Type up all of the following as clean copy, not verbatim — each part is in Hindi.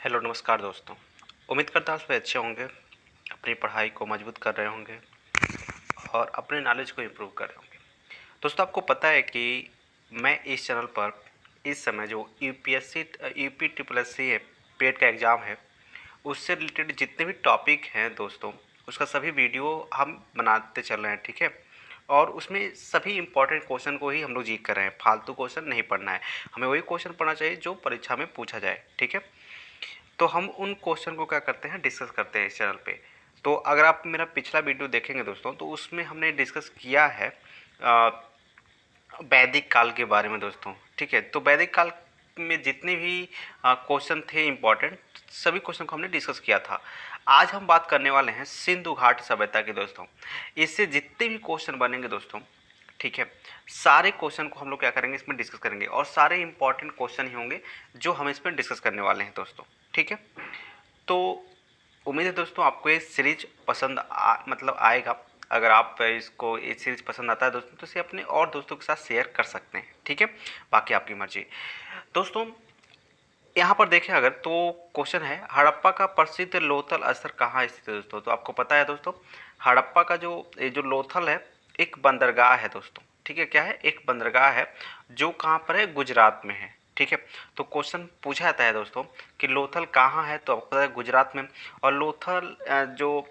हेलो नमस्कार दोस्तों। उम्मीद करता हूँ सभी अच्छे होंगे, अपनी पढ़ाई को मजबूत कर रहे होंगे और अपने नॉलेज को इम्प्रूव कर रहे होंगे। दोस्तों आपको पता है कि मैं इस चैनल पर इस समय जो UPSC UP triple S C है, पेड का एग्ज़ाम है, उससे रिलेटेड जितने भी टॉपिक हैं दोस्तों, उसका सभी वीडियो हम बनाते चल रहे हैं, ठीक है। और उसमें सभी इंपॉर्टेंट क्वेश्चन को ही हम लोग जीत कर रहे हैं, फालतू क्वेश्चन नहीं पढ़ना है। हमें वही क्वेश्चन पढ़ना चाहिए जो परीक्षा में पूछा जाए, ठीक है। तो हम उन क्वेश्चन को क्या करते हैं, डिस्कस करते हैं इस चैनल पे। तो अगर आप मेरा पिछला वीडियो देखेंगे दोस्तों, तो उसमें हमने डिस्कस किया है वैदिक काल के बारे में दोस्तों, ठीक है। तो वैदिक काल में जितने भी क्वेश्चन थे इम्पोर्टेंट, सभी क्वेश्चन को हमने डिस्कस किया था। आज हम बात करने वाले हैं सिंधु घाट सभ्यता के दोस्तों। इससे जितने भी क्वेश्चन बनेंगे दोस्तों, ठीक है, सारे क्वेश्चन को हम लोग क्या करेंगे, इसमें डिस्कस करेंगे और सारे इंपॉर्टेंट क्वेश्चन ही होंगे जो हम इसमें डिस्कस करने वाले हैं दोस्तों, ठीक है। तो उम्मीद है दोस्तों आपको ये सीरीज पसंद मतलब आएगा। अगर आप इसको ये सीरीज पसंद आता है दोस्तों, तो इसे अपने और दोस्तों के साथ शेयर कर सकते हैं, ठीक है। बाकी आपकी मर्जी दोस्तों। यहाँ पर देखें अगर, तो क्वेश्चन है हड़प्पा का प्रसिद्ध लोथल स्थल कहाँ स्थित है दोस्तों। तो आपको पता है दोस्तों, हड़प्पा का जो लोथल है, एक बंदरगाह है दोस्तों, ठीक है। क्या है, एक बंदरगाह है जो कहाँ पर है, गुजरात में है, ठीक है। तो क्वेश्चन पूछा जाता है दोस्तों कि लोथल कहाँ है, तो आपको पता है गुजरात में। और लोथल जो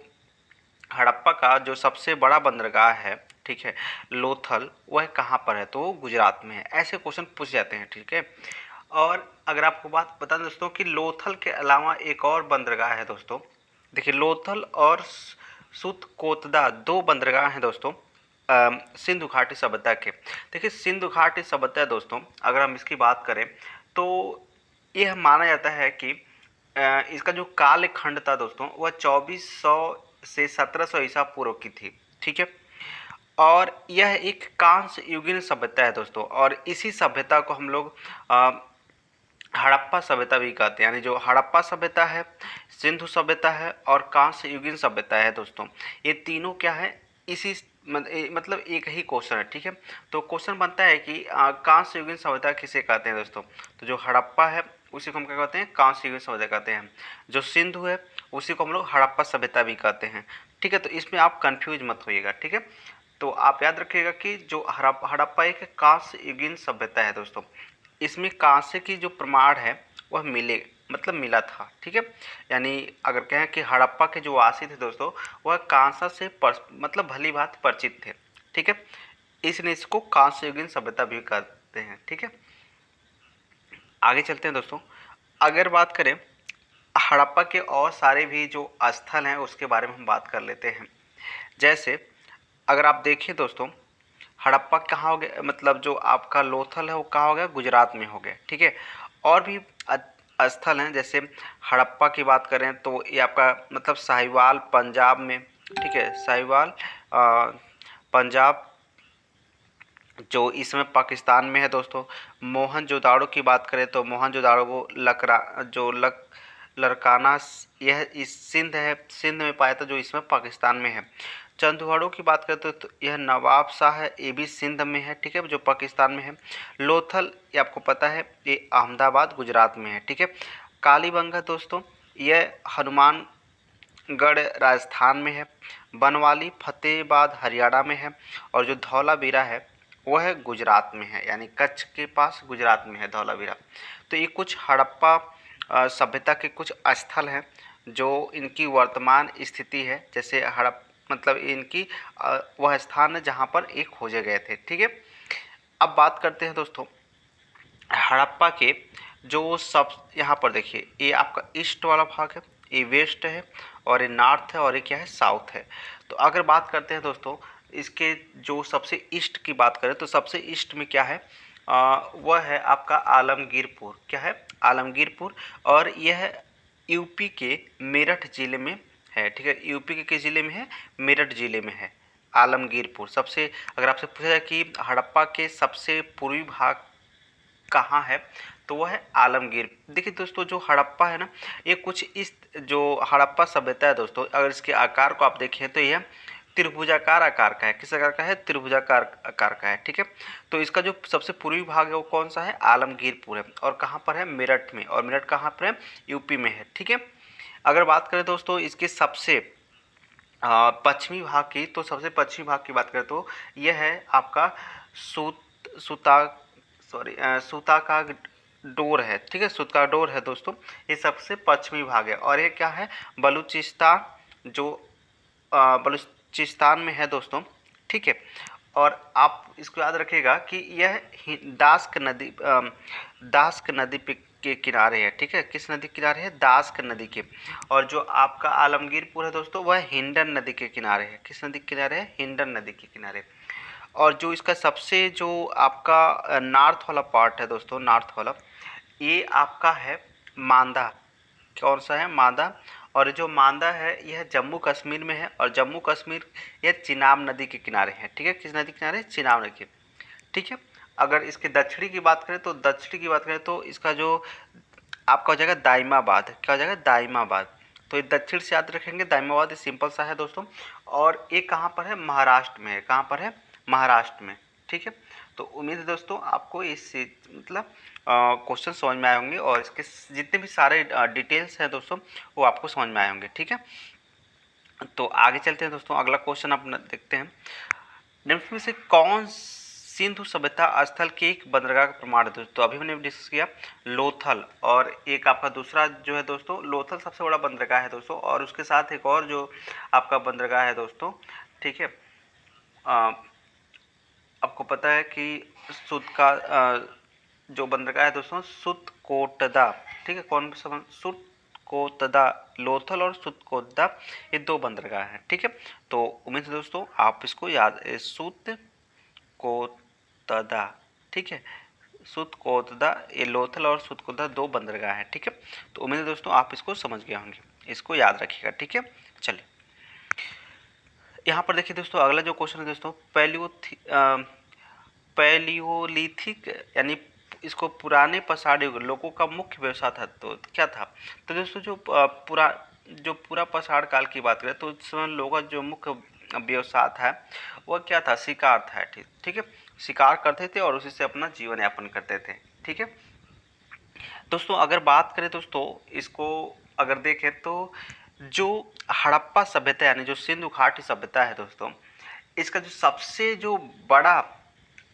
हड़प्पा का जो सबसे बड़ा बंदरगाह है, ठीक है, लोथल, वह कहाँ पर है, तो गुजरात में है। ऐसे क्वेश्चन पूछ जाते हैं, ठीक है। और अगर आपको बात बता दें दोस्तों कि लोथल के अलावा एक और बंदरगाह है दोस्तों। देखिए, लोथल और सुतकोतदा दो बंदरगाह हैं दोस्तों सिंधु घाटी सभ्यता के। देखिए, सिंधु घाटी सभ्यता दोस्तों, अगर हम इसकी बात करें तो यह माना जाता है कि इसका जो कालखंड था दोस्तों, वह 2400 से 1700 ईसा पूर्व की थी, ठीक है। और यह एक कांस्य युगीन सभ्यता है दोस्तों, और इसी सभ्यता को हम लोग हड़प्पा सभ्यता भी कहते हैं। यानी जो हड़प्पा सभ्यता है, सिंधु सभ्यता है और कांस्य युगीन सभ्यता है दोस्तों, ये तीनों क्या है, इसी मतलब एक ही क्वेश्चन है, ठीक है। तो क्वेश्चन बनता है कि कांस्य युगीन सभ्यता किसे कहते हैं दोस्तों। तो जो हड़प्पा है उसी को हम क्या कहते हैं, कांस्य युगीन सभ्यता कहते हैं। जो सिंधु है उसी को हम लोग हड़प्पा सभ्यता भी कहते हैं, ठीक है। तो इसमें आप कंफ्यूज मत होइएगा, ठीक है। तो आप याद रखिएगा कि जो हड़प्पा एक कांस्य युगीन सभ्यता है दोस्तों, इसमें कांसे की जो प्रमाण है वह मिला था, ठीक है। यानी अगर कहें कि हड़प्पा के जो वासी थे दोस्तों, वह कांसा से मतलब भली भांति परिचित थे, ठीक है। इसलिए इसको कांस्य युगीन सभ्यता भी कहते हैं, ठीक है। आगे चलते हैं दोस्तों। अगर बात करें हड़प्पा के और सारे भी जो स्थल हैं उसके बारे में हम बात कर लेते हैं। जैसे अगर आप देखिए दोस्तों, हड़प्पा कहाँ हो गया, मतलब जो आपका लोथल है वो कहाँ हो गया, गुजरात में हो गया, ठीक है। और भी स्थल हैं, जैसे हड़प्पा की बात करें तो ये आपका मतलब साहिवाल पंजाब में, ठीक है। साहिवाल पंजाब जो इसमें पाकिस्तान में है दोस्तों। मोहनजोदाड़ो की बात करें तो मोहनजोदाड़ो वो लरकाना, यह इस सिंध है, सिंध में पाया था, जो इसमें पाकिस्तान में है। चंदुआड़ो की बात करें तो यह नवाब शाह है, ये भी सिंध में है, ठीक है, जो पाकिस्तान में है। लोथल ये आपको पता है, ये अहमदाबाद गुजरात में है, ठीक है। कालीबंगा दोस्तों, यह हनुमानगढ़ राजस्थान में है। बनवाली फतेहाबाद हरियाणा में है। और जो धौलावीरा है वह गुजरात में है, यानी कच्छ के पास गुजरात में है धौलावीरा। तो ये कुछ हड़प्पा सभ्यता के कुछ स्थल हैं जो इनकी वर्तमान स्थिति है। जैसे मतलब इनकी वह स्थान है जहाँ पर ये खोजे गए थे, ठीक है। अब बात करते हैं दोस्तों हड़प्पा के जो सब, यहाँ पर देखिए, ये आपका ईस्ट वाला भाग है, ये वेस्ट है, और ये नॉर्थ है, और ये क्या है, साउथ है। तो अगर बात करते हैं दोस्तों इसके जो सबसे ईस्ट की बात करें तो सबसे ईस्ट में क्या है, वह है आपका आलमगीरपुर। क्या है, आलमगीरपुर। और यह यूपी के मेरठ जिले में है, ठीक है। यूपी के किस जिले में है, मेरठ जिले में है आलमगीरपुर। सबसे, अगर आपसे पूछा जाए कि हड़प्पा के सबसे पूर्वी भाग कहाँ है, तो वह है आलमगीर। देखिए दोस्तों, जो हड़प्पा है ना, ये कुछ इस जो हड़प्पा सभ्यता है दोस्तों, अगर इसके आकार को आप देखें तो यह त्रिभुजाकार आकार का है। किस आकार का है? त्रिभुजाकार आकार का है। ठीक है, तो इसका जो सबसे पूर्वी भाग है वो कौन सा है? आलमगीरपुर है। और कहाँ पर है? मेरठ में। और मेरठ कहाँ पर है? यूपी में है। ठीक है, अगर बात करें दोस्तों इसके सबसे पश्चिमी भाग की, तो सबसे पश्चिमी भाग की बात करें तो यह है आपका सूत सुता सॉरी सूता का डोर है। ठीक है, सूत का डोर है दोस्तों, ये सबसे पश्चिमी भाग है। और ये क्या है? बलूचिस्तान, जो बलूचिस्तान में है दोस्तों। ठीक है, और आप इसको याद रखिएगा कि यह दास्क नदी के किनारे है। ठीक है, किस नदी के किनारे है? दास्क नदी के। और जो आपका आलमगीरपुर है दोस्तों वह हिंडन नदी के किनारे है। किस नदी के किनारे है? हिंडन नदी के किनारे। और जो इसका सबसे जो आपका नॉर्थ वाला पार्ट है दोस्तों, नॉर्थ वाला, ये आपका है मांदा। कौन सा है? मांदा। और जो मांदा है यह जम्मू कश्मीर में है। और जम्मू कश्मीर यह चिनाब नदी के किनारे है। ठीक है, किस नदी के किनारे? चिनाब नदी के। ठीक है, अगर इसके दक्षिणी की बात करें तो इसका जो आपका हो जाएगा दाइमाबाद। क्या हो जाएगा? दाइमाबाद। तो ये दक्षिण से याद रखेंगे दाइमाबाद, ये सिंपल सा है दोस्तों। और ये कहाँ पर है? महाराष्ट्र में है। कहाँ पर है? महाराष्ट्र में। ठीक है, तो उम्मीद है दोस्तों आपको इस मतलब क्वेश्चन समझ में आए होंगे, और इसके जितने भी सारे डिटेल्स हैं दोस्तों वो आपको समझ में आए होंगे। ठीक है, तो आगे चलते हैं दोस्तों, अगला क्वेश्चन अपना देखते हैं। निम्न में से कौन सिंधु सभ्यता स्थल के एक बंदरगाह का प्रमाण है दोस्तों? अभी हमने डिस्कस किया लोथल, और एक आपका दूसरा जो है दोस्तों, लोथल सबसे बड़ा बंदरगाह है दोस्तों, और उसके साथ एक और जो आपका बंदरगाह है दोस्तों। ठीक है, आपको पता है कि सुत का जो बंदरगाह है दोस्तों, सुतकोटदा। ठीक है, कौन सा? सुतकोटदा। लोथल और सुतकोटदा, ये दो बंदरगाह हैं। ठीक है, तो उम्मीद है दोस्तों आप इसको याद, सुतकोटदा। ठीक है, सुतकोटदा, ये लोथल और सुतकोटदा दो बंदरगाह हैं। ठीक है, तो उम्मीद है दोस्तों आप इसको समझ गए होंगे, इसको याद रखिएगा। ठीक है, चलिए यहाँ पर देखिए दोस्तों, अगला जो क्वेश्चन है दोस्तों, पैलियोलिथिक यानी इसको पुराने पसार युग लोगों का मुख्य व्यवसाय था, तो क्या था? तो दोस्तों जो पूरा पसार काल की बात करें तो उस समय लोगों का जो मुख्य व्यवसाय था वह क्या था? शिकार था। ठीक है, शिकार करते थे और उसी से अपना जीवन यापन करते थे। ठीक है दोस्तों, अगर बात करें दोस्तों इसको अगर देखें तो जो हड़प्पा सभ्यता यानी जो सिंधु घाटी सभ्यता है दोस्तों, इसका जो सबसे जो बड़ा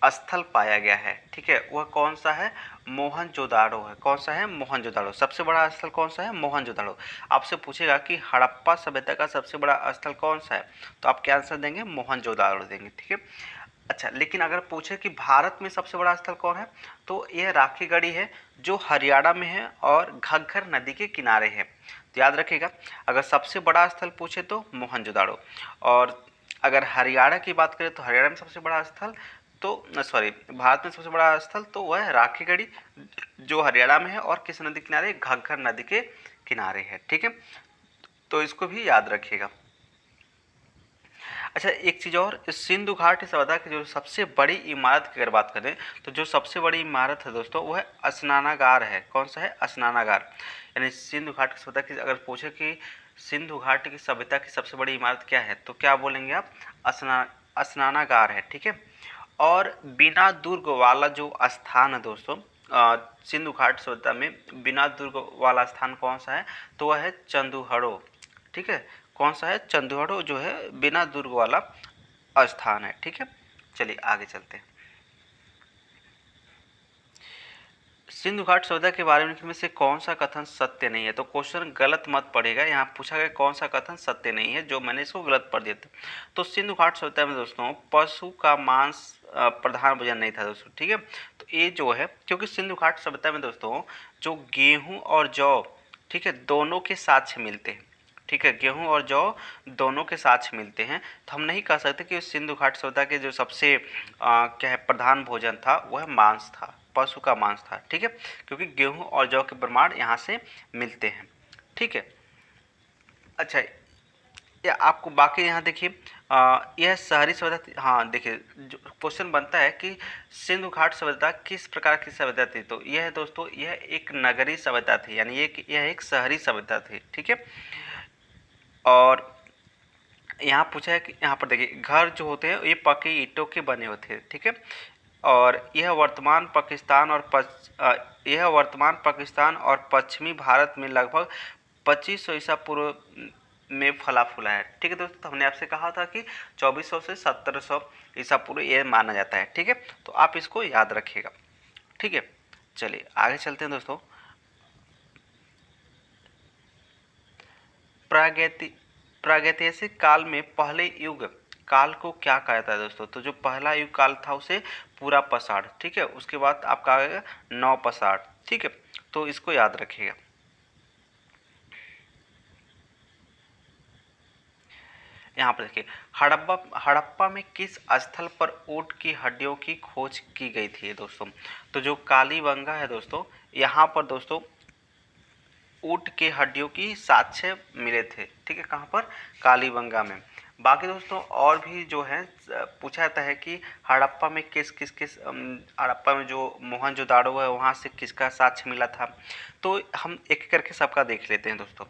स्थल पाया गया है, ठीक है, वह कौन सा है? मोहनजोदाड़ो है। कौन सा है? मोहनजोदाड़ो। सबसे बड़ा स्थल कौन सा है? मोहनजोदाड़ो। आपसे पूछेगा कि हड़प्पा सभ्यता का सबसे बड़ा स्थल कौन सा है, तो आप क्या आंसर देंगे? मोहनजोदाड़ो देंगे। ठीक है, अच्छा, लेकिन अगर पूछे कि भारत में सबसे बड़ा स्थल कौन है, तो यह राखीगढ़ी है, जो हरियाणा में है और घग्गर नदी के किनारे है। तो याद रखिएगा, अगर सबसे बड़ा स्थल पूछे तो मोहनजोदाड़ो, और अगर हरियाणा की बात करें तो हरियाणा में सबसे बड़ा स्थल तो सॉरी भारत में सबसे बड़ा स्थल तो वह है राखीगढ़ी, जो हरियाणा में है और किस नदी के किनारे? घग्गर नदी के किनारे है। ठीक है, तो इसको भी याद रखिएगा। अच्छा, एक चीज़ और, इस सिंधु घाटी सभ्यता की जो सबसे बड़ी इमारत की अगर बात करें तो जो सबसे बड़ी इमारत है दोस्तों वो है स्नानागार है। कौन सा है? स्नानागार। यानी सिंधु घाटी सभ्यता की अगर पूछे कि सिंधु घाटी की सभ्यता की सबसे बड़ी इमारत क्या है, तो क्या बोलेंगे आप? स्नानागार है। ठीक है, और बिना दुर्ग वाला जो स्थान है दोस्तों, सिंधु घाट सभ्यता में बिना दुर्ग वाला स्थान कौन सा है? तो वह है चंदुहड़ो। ठीक है, कौन सा है? चंदुहड़ो जो है बिना दुर्ग वाला स्थान है। ठीक है, चलिए आगे चलते हैं। सिंधु घाट सभ्यता के बारे में से कौन सा कथन सत्य नहीं है? तो क्वेश्चन गलत मत पड़ेगा, यहाँ पूछा गया कौन सा कथन सत्य नहीं है, जो मैंने इसको गलत पढ़ दिया था। तो सिंधु घाट सभ्यता में दोस्तों पशु का मांस प्रधान भोजन नहीं था दोस्तों। ठीक है, तो ये जो है, क्योंकि सिंधु घाट सभ्यता में दोस्तों जो गेहूँ और जौ, ठीक है, दोनों के साक्ष्य मिलते हैं। ठीक है, गेहूँ और जौ दोनों के साक्ष्य मिलते हैं, तो हम नहीं कह सकते कि सिंधु घाट सभ्यता के जो सबसे क्या है प्रधान भोजन था वह मांस था, पशु का मांस था। ठीक है, क्योंकि गेहूं और जौ के प्रमाण यहाँ से मिलते हैं। ठीक है, अच्छा, ये आपको बाकी यहाँ देखिए यह शहरी सभ्यता, हाँ देखिए जो क्वेश्चन बनता है कि सिंधु घाट सभ्यता किस प्रकार की सभ्यता थी, तो यह दोस्तों यह एक नगरीय सभ्यता थी, यानी यह एक शहरी सभ्यता थी। ठीक है, और यहाँ पूछा है कि यहाँ पर देखिए घर जो होते हैं ये पक्के ईंटों के बने होते हैं, ठीक है। और यह वर्तमान पाकिस्तान और पश्चिमी भारत में लगभग 2500 ईसा पूर्व में फला फूला है, ठीक है दोस्तों। तो हमने आपसे कहा था कि 2400 से 1700 ईसा पूर्व ये माना जाता है, ठीक है। तो आप इसको याद रखिएगा, ठीक है। चलिए आगे चलते हैं दोस्तों। प्रागैतिहासिक काल में पहले युग काल को क्या कहा जाता है दोस्तों? तो जो पहला युग काल था उसे पूरा पसाड़, ठीक है। उसके बाद आपका आएगा नौ पसाड़, ठीक है। तो इसको याद रखिएगा। यहाँ पर देखिए हड़प्पा में किस स्थल पर ऊँट की हड्डियों की खोज की गई थी दोस्तों? तो जो कालीबंगा है दोस्तों, यहाँ पर दोस्तों ऊँट के हड्डियों की साक्ष्य मिले थे, ठीक है। कहाँ पर? कालीबंगा में। बाकी दोस्तों और भी जो है पूछा जाता है कि हड़प्पा में किस हड़प्पा में जो मोहनजोदाड़ो है वहाँ से किसका साक्ष्य मिला था। तो हम एक करके सबका देख लेते हैं दोस्तों।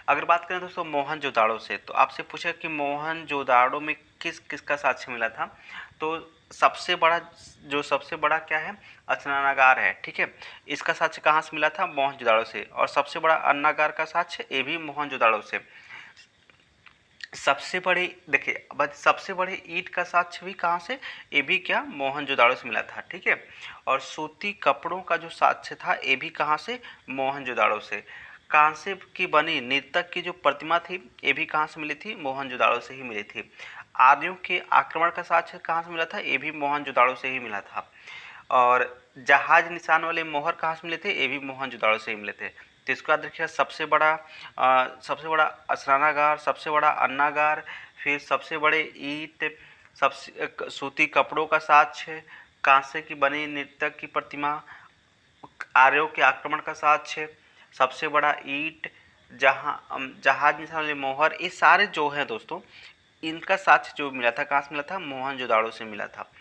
अगर बात करें दोस्तों मोहनजोदाड़ो से, तो आपसे पूछा कि मोहनजोदाड़ो में किसका साक्ष्य मिला था। तो सबसे बड़ा क्या है? स्नानागार है, ठीक है। इसका साक्ष्य कहाँ से मिला था? मोहनजोदाड़ो से। और सबसे बड़ा अन्नागार का साक्ष्य ये भी मोहनजोदाड़ो से। सबसे बड़े देखिए सबसे बड़े ईंट का साक्ष्य भी कहाँ से? ये भी क्या? मोहनजोदाड़ो से मिला था, ठीक है। और सूती कपड़ों का जो साक्ष्य था ये भी कहाँ से? मोहनजोदाड़ो से। कांसे की बनी नर्तक की जो प्रतिमा थी ये भी कहाँ से मिली थी? मोहनजोदाड़ो से ही मिली थी। आर्यों के आक्रमण का साक्ष्य कहाँ से मिला था? ये भी मोहनजोदाड़ो से ही मिला था। और जहाज निशान वाले मोहर कहाँ से मिले थे? ये भी मोहनजोदाड़ो से ही मिले थे। तो इसको याद रखिएगा। सबसे बड़ा स्नानागार, सबसे बड़ा अन्नागार, फिर सबसे बड़े ईंट, सबसे सूती कपड़ों का साक्ष्य, कांसे की बनी नर्तक की प्रतिमा, आर्यों के आक्रमण का साक्ष्य, सबसे बड़ा ईंट, जहाज निशान वाले मोहर, ये सारे जो हैं दोस्तों इनका साक्ष्य जो मिला था कहाँ से मिला था? मोहनजोदाड़ो से मिला था।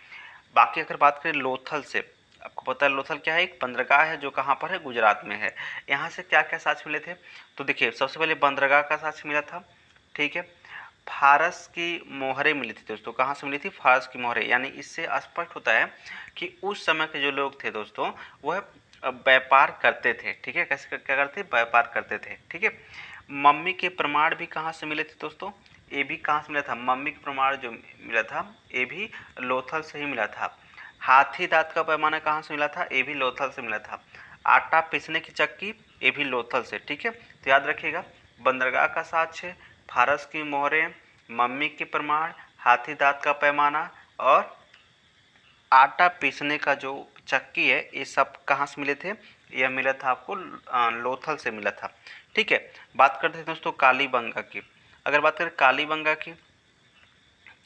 बाकी अगर बात करें लोथल से, आपको पता है लोथल क्या है? एक बंदरगाह है जो कहाँ पर है? गुजरात में है। यहाँ से क्या क्या साक्ष्य मिले थे? तो देखिए सबसे पहले बंदरगाह का साक्ष्य मिला था, ठीक है। फारस की मोहरें मिली थी दोस्तों। कहाँ से मिली थी? फारस की मोहरें। यानी इससे स्पष्ट होता है कि उस समय के जो लोग थे दोस्तों वह व्यापार करते थे, ठीक है। कैसे क्या करते? व्यापार करते थे, ठीक है। मम्मी के प्रमाण भी कहाँ से मिले थे दोस्तों? ये भी कहाँ से मिला था? मम्मी के प्रमाण जो मिला था ये भी लोथल से ही मिला था। हाथी दांत का पैमाना कहाँ से मिला था? ये भी लोथल से मिला था। आटा पीसने की चक्की ये भी लोथल से, ठीक है। तो याद रखिएगा बंदरगाह का साक्ष्य, फारस की मोहरें, मम्मी के प्रमाण, हाथी दांत का पैमाना और आटा पीसने का जो चक्की है ये सब कहाँ से मिले थे? यह मिला था आपको लोथल से मिला था, ठीक है। बात करते हैं दोस्तों कालीबंगा की। अगर बात करें कालीबंगा की,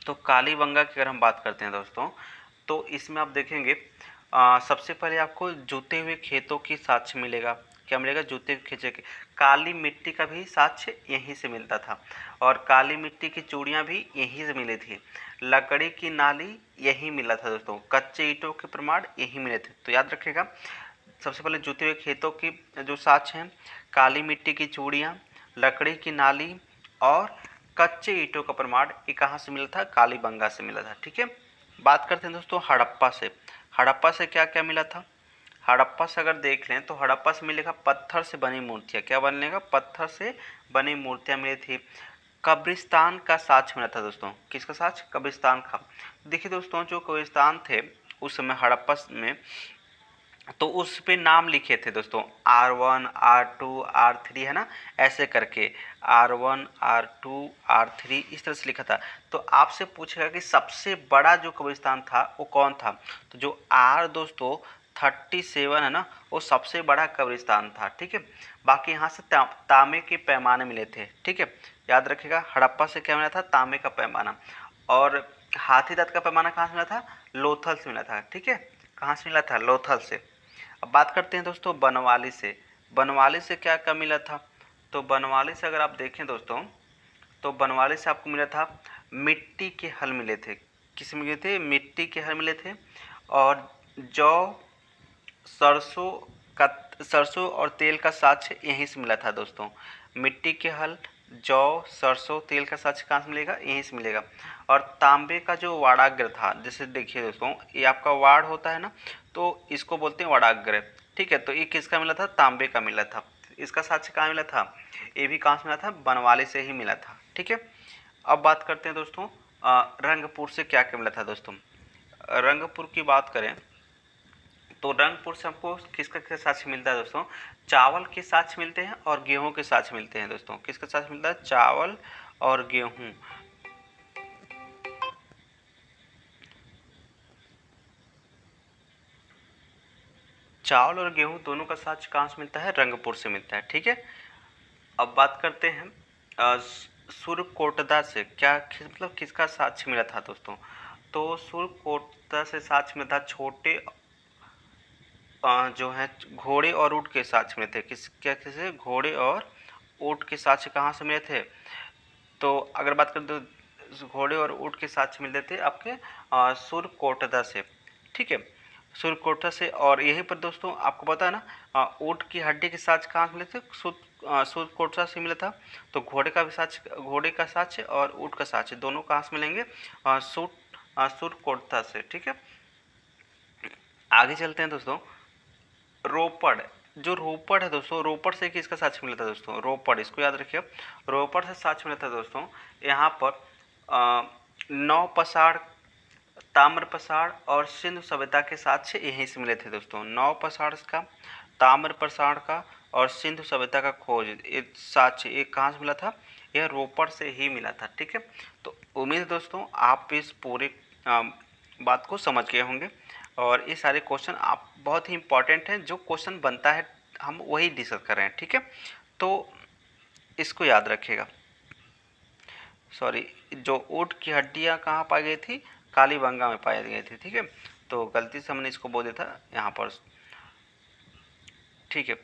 तो कालीबंगा की अगर हम बात करते हैं दोस्तों तो इसमें आप देखेंगे सबसे पहले आपको जूते हुए खेतों की साक्ष्य मिलेगा। क्या मिलेगा? जूते हुए खेतों के। काली मिट्टी का भी साक्ष्य यहीं से मिलता था। और काली मिट्टी की चूड़ियाँ भी यहीं से मिली थी। लकड़ी की नाली यहीं मिला था दोस्तों। कच्चे ईंटों के प्रमाण यहीं मिले थे। तो याद रखिएगा सबसे पहले जूते हुए खेतों की जो साक्ष्य हैं, काली मिट्टी की चूड़ियाँ, लकड़ी की नाली और कच्चे ईंटों का प्रमाण ये कहाँ से मिला था? कालीबंगा से मिला था, ठीक है। बात करते हैं दोस्तों हड़प्पा से। हड़प्पा से क्या क्या मिला था? हड़प्पा से अगर देख लें तो हड़प्पा से मिलेगा पत्थर से बनी मूर्तियाँ। क्या बनेगा? पत्थर से बनी मूर्तियाँ मिली थी। कब्रिस्तान का साक्ष्य मिला था दोस्तों। किसका साक्ष्य? कब्रिस्तान का। देखिए दोस्तों जो कब्रिस्तान थे उस समय हड़प्पा में, तो उस पे नाम लिखे थे दोस्तों R1 R2 R3 है ना, ऐसे करके R1 R2 R3 इस तरह से लिखा था। तो आपसे पूछेगा कि सबसे बड़ा जो कब्रिस्तान था वो कौन था? तो जो R दोस्तों 37 है ना, वो सबसे बड़ा कब्रिस्तान था, ठीक है। बाकी यहाँ से तांबे के पैमाने मिले थे, ठीक है। याद रखिएगा हड़प्पा से क्या मिला था? तांबे का पैमाना। और हाथी दांत का पैमाना कहाँ से मिला था? लोथल से मिला था, ठीक है। कहाँ से मिला था? लोथल से। अब बात करते हैं दोस्तों बनवाली से। बनवाली से क्या क्या मिला था? तो बनवाली से अगर आप देखें दोस्तों तो बनवाली से आपको मिला था मिट्टी के हल मिले थे। किस मिले थे? मिट्टी के हल मिले थे। और जौ, सरसों और तेल का साक्ष्य यहीं से मिला था दोस्तों। मिट्टी के हल, जौ, सरसों तेल का साक्ष्य कहाँ से मिलेगा? यहीं से मिलेगा। और तांबे का जो वाड़ाग्र था, जैसे देखिए दोस्तों, ये आपका वाड़ होता है ना, तो इसको बोलते हैं वाड़ाग्र। ठीक है, तो ये किसका मिला था? तांबे का मिला था। इसका साक्ष्य कहाँ मिला था? ये भी कहाँ से मिला था? बनवाली से ही मिला था। ठीक है, अब बात करते हैं दोस्तों, रंगपुर से क्या क्या मिला था दोस्तों। रंगपुर की बात करें तो रंगपुर से हमको किसका साक्ष्य मिलता है दोस्तों? चावल के साक्ष्य मिलते हैं और गेहूं के साक्ष्य मिलते हैं दोस्तों। किसका साक्ष्य मिलता है? चावल और गेहूं। चावल और गेहूं दोनों का साक्ष्य कहाँ से मिलता है? रंगपुर से मिलता है। ठीक है, अब बात करते हैं सुरकोटदा से मतलब किसका साक्ष्य मिला था दोस्तों? तो सुरकोटदा से साक्ष्य मिला था छोटे जो है घोड़े और ऊँट के साक्ष्य मिले थे। किसे? घोड़े और ऊँट के साक्ष्य कहाँ से मिले थे? तो अगर बात करें तो घोड़े और ऊँट के साक्ष्य मिलते थे आपके सुरकोटदा से। ठीक है, सुरकोटदा से। और यहीं पर दोस्तों आपको पता है ना, ऊँट की हड्डी के साक्ष्य कहाँ से मिले थे? सुरकोटदा से मिला था। तो घोड़े का भी साक्ष्य, घोड़े का साक्ष्य और ऊँट का साक्ष्य दोनों कहाँ से मिलेंगे? सुरकोटदा से। ठीक है, आगे चलते हैं दोस्तों। रोपड़, जो रोपड़ है दोस्तों, रोपड़ से किसका साक्ष्य मिला था दोस्तों? रोपड़, इसको याद रखिए, रोपड़ से साक्ष्य मिला था दोस्तों। यहाँ पर नौ पसाड़, ताम्र पसाड़ और सिंधु सभ्यता के साक्ष्य यहीं से मिले थे दोस्तों। नौ पसाड़ का, ताम्र पसाड़ का और सिंधु सभ्यता का खोज, ये साक्ष्य एक कहाँ से मिला था? यह रोपड़ से ही मिला था। ठीक है, तो उम्मीद है दोस्तों आप इस पूरे बात को समझ गए होंगे और ये सारे क्वेश्चन आप बहुत ही इंपॉर्टेंट हैं। जो क्वेश्चन बनता है हम वही डिस्कस कर रहे हैं। ठीक है, तो इसको याद रखिएगा। सॉरी, जो ऊँट की हड्डियाँ कहाँ पाई गई थी? कालीबंगा में पाई गई थी। ठीक है, तो गलती से हमने इसको बोल दिया था यहाँ पर। ठीक है,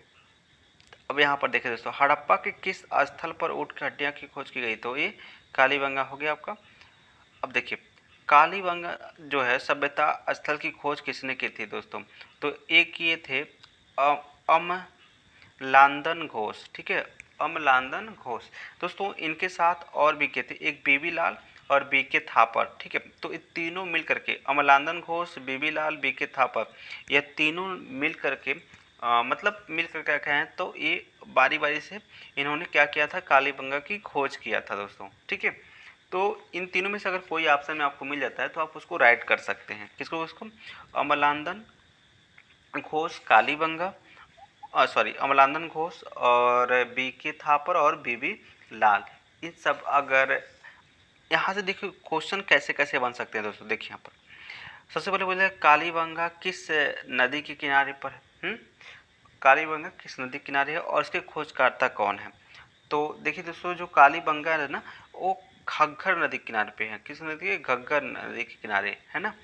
अब यहाँ पर देखिए दोस्तों, हड़प्पा के किस स्थल पर ऊँट की हड्डियाँ की खोज की गई? तो ये कालीबंगा हो गया आपका। अब देखिए, कालीबंगा जो है सभ्यता स्थल की खोज किसने की थी दोस्तों? तो एक ये थे अमलांदन घोष। ठीक है, अमलांदन घोष। दोस्तों इनके साथ और भी के थे, एक बीबी लाल और बीके थापर। ठीक है, तो ये तीनों मिल करके, अमलांदन घोष, बीबी लाल, बीके थापर, ये तीनों मिल करके मतलब मिल कर क्या कहें तो ये बारी बारी से इन्होंने क्या किया था? कालीबंगा की खोज किया था दोस्तों। ठीक है, तो इन तीनों में से अगर कोई ऑप्शन में आपको मिल जाता है तो आप उसको राइट कर सकते हैं। किसको? उसको अमलांदन घोष, कालीबंगा, सॉरी अमलांदन घोष और बीके थापर और बीबी लाल। इन सब, अगर यहाँ से देखिए क्वेश्चन कैसे कैसे बन सकते हैं दोस्तों। देखिए यहाँ पर सबसे पहले बोले कालीबंगा किस नदी के किनारे पर है? कालीबंगा किस नदी के किनारे है और इसके खोजकर्ता कौन है? तो देखिए दोस्तों, जो कालीबंगा है ना, वो घग्गर नदी के किनारे पे है। किस नदी के? घग्गर नदी के किनारे है ना।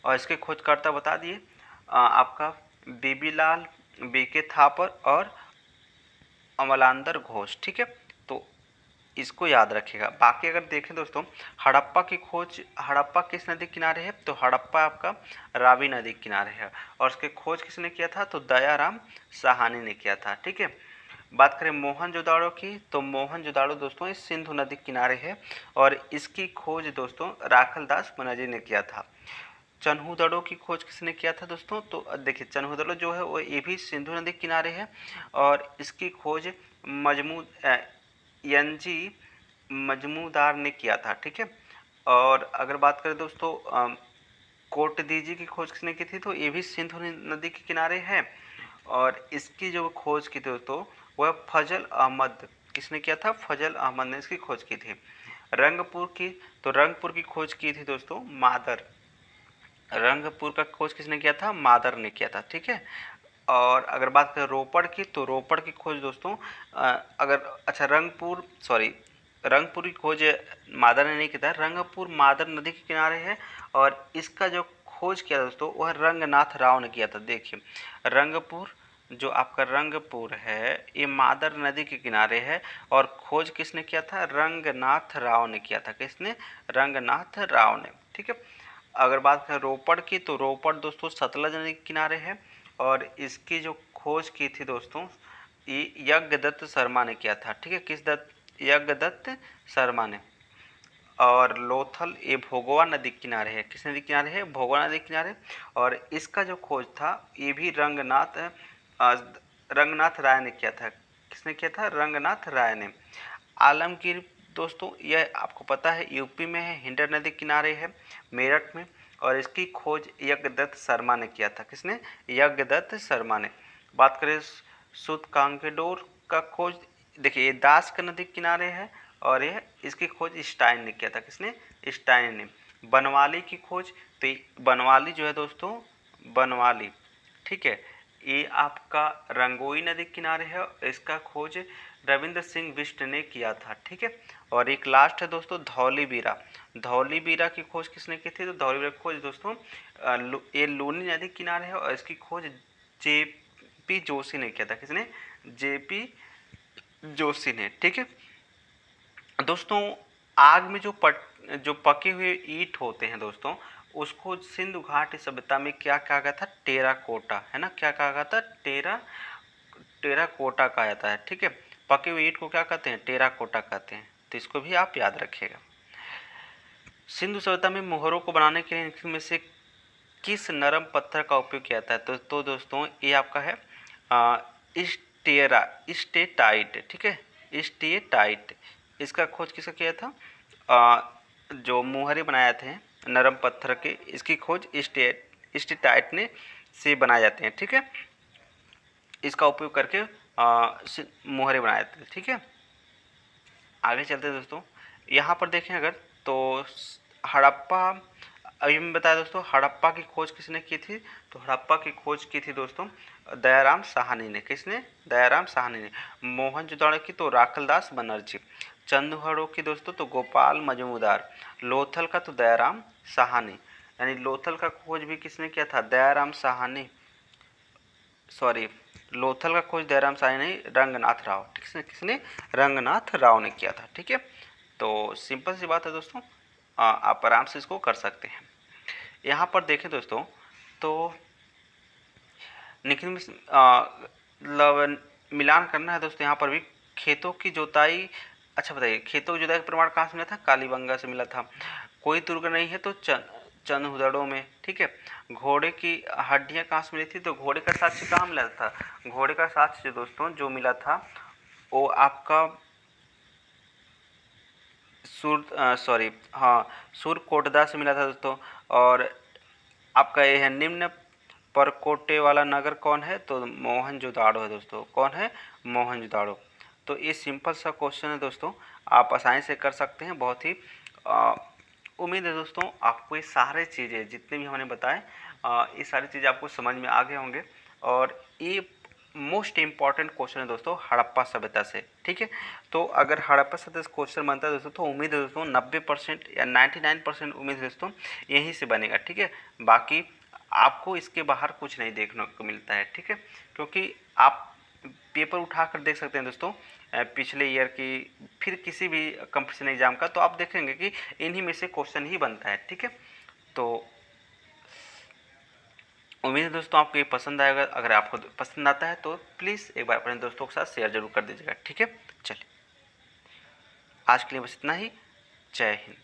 और इसके खोजकर्ता बता दिए आपका बीबी लाल, बीके थापर और अमलांदर घोष। ठीक है, तो इसको याद रखिएगा। बाकी अगर देखें दोस्तों, हड़प्पा की खोज, हड़प्पा किस नदी के किनारे है? तो हड़प्पा आपका रावी नदी के किनारे है और उसकी खोज किसने किया था? तो दयाराम साहनी ने किया था। ठीक है, बात करें मोहनजोदाड़ो की, तो मोहनजोदाड़ो दोस्तों इस सिंधु नदी के किनारे है और इसकी खोज दोस्तों राखलदास बनर्जी ने किया था। चन्हूदड़ो की खोज किसने किया था दोस्तों? तो देखिए चन्हूदड़ो जो है वो ये भी सिंधु नदी के किनारे है और इसकी खोज मजमू एनजी मजमूदार ने किया था। ठीक है, और अगर बात करें दोस्तों कोटदीजी की खोज किसने की थी? तो ये भी सिंधु नदी के किनारे है और इसकी जो खोज की थी दोस्तों वह फजल अहमद, किसने किया था? फजल अहमद ने इसकी खोज की थी। रंगपुर की, तो रंगपुर की खोज की थी दोस्तों मादर, रंगपुर का खोज किसने किया था? मादर ने किया था। ठीक है, और अगर बात करें रोपड़ की, तो रोपड़ की खोज दोस्तों अगर अच्छा रंगपुर, सॉरी रंगपुर की खोज मादर ने नहीं किया था, रंगपुर मादर नदी के किनारे है और इसका जो खोज किया दोस्तों वह रंगनाथ राव ने किया था। देखिए रंगपुर, जो आपका रंगपुर है ये मादर नदी के किनारे है और खोज किसने किया था? रंगनाथ राव ने किया था। किसने? रंगनाथ राव ने। ठीक है, अगर बात करें रोपड़ की, तो रोपड़ दोस्तों सतलज नदी के किनारे है और इसकी जो खोज की थी दोस्तों ये यज्ञदत्त शर्मा ने किया था। ठीक है, किस दत्त? यज्ञदत्त शर्मा ने। और लोथल ये भोगवा नदी के किनारे है। किस नदी के किनारे है? भोगवा नदी के किनारे। और इसका जो खोज था ये भी रंगनाथ राय ने किया था। किसने किया था? रंगनाथ राय ने। आलमगीर दोस्तों यह आपको पता है यूपी में है, हिंडर नदी किनारे है, मेरठ में। और इसकी खोज यज्ञदत्त शर्मा ने किया था। किसने? यज्ञदत्त शर्मा ने। बात करें सूतकांकेडोर का खोज, देखिए ये दास का नदी किनारे है और यह इसकी खोज स्टाइन ने किया था। किसने? स्टाइन ने। बनवाली की खोज, तो बनवाली जो है दोस्तों, बनवाली, ठीक है, ये आपका रंगोई नदी किनारे है। इसका खोज रविंद्र सिंह बिष्ट ने किया था। ठीक है। और एक लास्ट है दोस्तों धौलीबीरा। धौलीबीरा की खोज किसने की थी? तो धौलीबीरा की खोज दोस्तों ये लूनी नदी किनारे है और इसकी खोज जेपी जोशी ने किया था। किसने? जेपी जोशी ने। ठीक है दोस्तों, आग में जो पके हुए ईंट होते हैं दोस्तों, उसको सिंधु घाटी सभ्यता में क्या कहा गया था? टेराकोटा, है ना? क्या कहा गया था? टेराकोटा कहा जाता है। ठीक है, पके हुए ईंट को क्या कहते हैं? टेराकोटा कहते हैं। तो इसको भी आप याद रखिएगा। सिंधु सभ्यता में मोहरों को बनाने के लिए इनमें से किस नरम पत्थर का उपयोग किया जाता है? तो दोस्तों ये आपका है स्टेटाइट। ठीक है, स्टेटाइट। इसका खोज किसका किया था? जो मोहरे बनाए थे नरम पत्थर के, इसकी खोज स्टेटाइट ने से बनाए जाते हैं। ठीक है, इसका उपयोग करके मोहरे बनाए थे। ठीक है, आगे चलते हैं दोस्तों। यहाँ पर देखें अगर तो हड़प्पा, अभी मैं बताया दोस्तों हड़प्पा की खोज किसने की थी? तो हड़प्पा की खोज की थी दोस्तों दयाराम साहनी ने। किसने? दयाराम साहनी ने। मोहनजोदड़ो की तो राखलदास बनर्जी। चंदूहड़ो की दोस्तों तो गोपाल मजूमदार। लोथल का तो दयाराम साहनी, यानी लोथल का खोज भी किसने किया था? दयाराम साहनी, सॉरी, लोथल का खोज दयाराम साहनी नहीं, रंगनाथ राव। किसने? किसने? रंगनाथ राव ने किया था। ठीक है, तो सिंपल सी बात है दोस्तों, आप आराम से इसको कर सकते हैं। यहाँ पर देखें दोस्तों तो निखिल मिलान करना है दोस्तों। यहाँ पर भी खेतों की जोताई, अच्छा बताइए, खेतों की जुताई का प्रमाण कहाँ से मिला था? कालीबंगा से मिला था। कोई तुर्क नहीं है तो चंदहुदड़ों में। ठीक है, घोड़े की हड्डियाँ कहाँ से मिली थी? तो घोड़े का साक्ष्य कहाँ मिला था? घोड़े का साक्ष्य दोस्तों जो मिला था वो आपका सूरकोटदा से मिला था दोस्तों। और आपका ये है निम्न परकोटे वाला नगर कौन है? तो मोहनजोदाड़ो है दोस्तों। कौन है? मोहनजोदाड़ो। तो ये सिंपल सा क्वेश्चन है दोस्तों, आप आसानी से कर सकते हैं। बहुत ही उम्मीद है दोस्तों आपको ये सारे चीज़ें जितने भी हमने बताए ये सारी चीज़ें आपको समझ में आ गए होंगे। और ये मोस्ट इम्पॉर्टेंट क्वेश्चन है दोस्तों हड़प्पा सभ्यता से। ठीक है, तो अगर हड़प्पा सभ्यता से क्वेश्चन बनता है दोस्तों तो उम्मीद है दोस्तों 90% या 99% उम्मीद है दोस्तों यहीं से बनेगा। ठीक है, बाकी आपको इसके बाहर कुछ नहीं देखने को मिलता है। ठीक है, क्योंकि आप पेपर उठा कर देख सकते हैं दोस्तों पिछले ईयर की, फिर किसी भी कंपटीशन एग्जाम का, तो आप देखेंगे कि इन्हीं में से क्वेश्चन ही बनता है। ठीक है, तो उम्मीद है दोस्तों आपको ये पसंद आएगा। अगर आपको पसंद आता है तो प्लीज़ एक बार अपने दोस्तों के साथ शेयर जरूर कर दीजिएगा। ठीक है, चलिए आज के लिए बस इतना ही। जय हिंद।